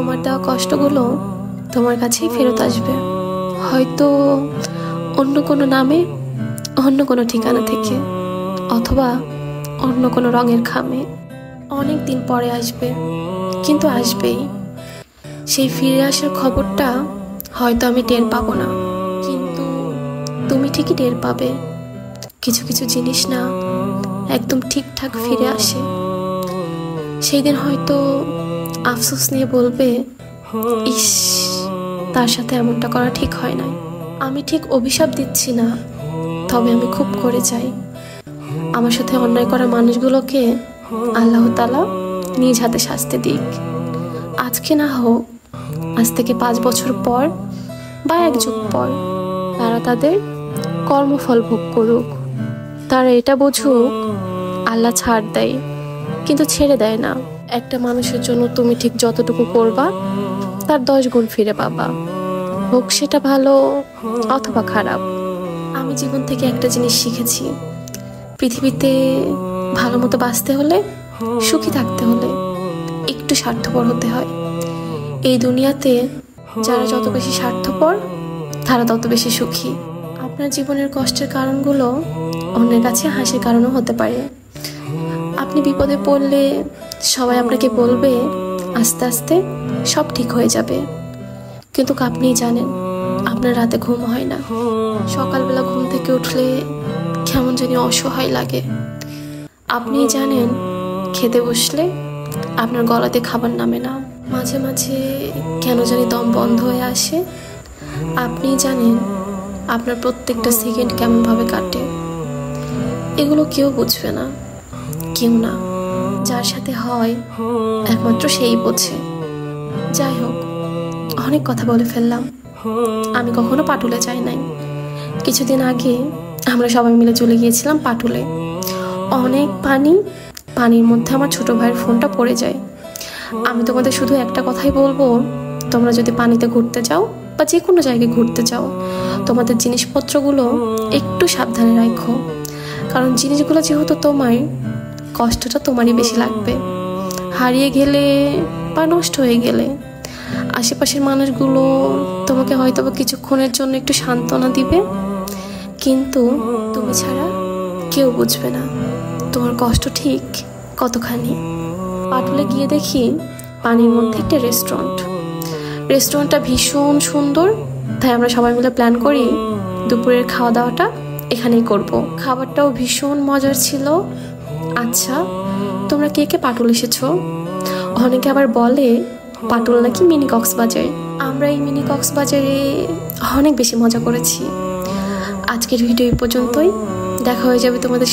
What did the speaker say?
আমার দেওয়া কষ্টগুলো তোমার কাছেই ফেরত আসবে, হয়তো অন্য কোনো নামে, অন্য কোনো ঠিকানা থেকে, অথবা অন্য কোনো রঙের খামে। অনেক দিন পরে আসবে, কিন্তু আসবেই। সেই ফিরে আসার খবরটা হয়তো আমি টের পাবো না, কিন্তু তুমি ঠিকই টের পাবে। কিছু কিছু জিনিস না একদম ঠিকঠাক ফিরে আসে। সেই দিন হয়তো আফসোস নিয়ে বলবে, ইস, তার সাথে এমনটা করা ঠিক হয় নাই। আমি ঠিক অভিশাপ দিচ্ছি না, তবে আমি খুব করে চাই আমার সাথে অন্যায় করা মানুষগুলোকে আল্লাহ তাআলা নিজ হাতে শাস্তি দিক। আজকে না হোক, আজ থেকে 5 বছর পর বা 1 যুগ পর তারা তাদের কর্মফল ভোগ করুক। তারা এটা বুঝুক, আল্লাহ ছাড় দেয় কিন্তু ছেড়ে দেয় না। একটা মানুষের জন্য তুমি ঠিক যতটুকু করবা তার 10 গুণ ফিরে পাবা, হোক সেটা ভালো অথবা খারাপ। আমি জীবন থেকে একটা জিনিস শিখেছি, পৃথিবীতে ভালো মতো বাঁচতে হলে, সুখী থাকতে হলে একটু স্বার্থপর হতে হয়। এই দুনিয়াতে যারা যত বেশি স্বার্থপর তারা তত বেশি সুখী। আপনার জীবনের কষ্টের কারণগুলো অন্যের কাছে হাসির কারণও হতে পারে। আপনি বিপদে পড়লে সবাই আপনাকে বলবে আস্তে আস্তে সব ঠিক হয়ে যাবে, কিন্তু আপনিই জানেন আপনার রাতে ঘুম হয় না। সকালবেলা ঘুম থেকে উঠলে কেমন জানি অসহায় লাগে। আপনিই জানেন খেতে বসলে আপনার গলাতে খাবার নামে না। মাঝে মাঝে কেন জানি দম বন্ধ হয়ে আসে। আপনিই জানেন আপনার প্রত্যেকটা সেকেন্ড কেমনভাবে কাটে। এগুলো কেউ বুঝবে না, কেউ না। যার সাথে হয় একমাত্র সেই বোঝে। যাই হোক, অনেক কথা বলে ফেললাম। আমি কখনো পাটুলে যাই নাই। কিছুদিন আগে আমরা সবাই মিলে চলে গিয়েছিলাম পাটুলে। অনেক পানি, পানির মধ্যে আমার ছোট ভাইয়ের ফোনটা পড়ে যায়। আমি তোমাদের শুধু একটা কথাই বলবো, তোমরা যদি পানিতে ঘুরতে যাও বা যে কোনো জায়গায় ঘুরতে যাও, তোমাদের জিনিসপত্রগুলো একটু সাবধানে রাখো, কারণ জিনিসগুলো যেহেতু তোমার, কষ্টটা তোমারই বেশি লাগবে। হারিয়ে গেলে বা নষ্ট হয়ে গেলে আশেপাশের মানুষগুলো তোমাকে হয়তো কিছুক্ষণের জন্য একটু সান্ত্বনা দিবে, কিন্তু তুমি ছাড়া কেউ বুঝবে না তোমার কষ্ট ঠিক কতখানি। পাটুলে গিয়ে দেখি পানির মধ্যে একটা রেস্টুরেন্টটা ভীষণ সুন্দর। তাই আমরা সবাই মিলে প্ল্যান করি দুপুরের খাওয়া দাওয়াটা এখানেই করব। খাবারটাও ভীষণ মজার ছিল। আচ্ছা, তোমরা কে কে পাটুল এসেছো? অনেকে আবার বলে পাটুল নাকি মিনি কক্সবাজার। আমরা এই মিনি কক্সবাজারে অনেক বেশি মজা করেছি। আজকের ভিডিও এই পর্যন্তই। দেখা হয়ে যাবে তোমাদের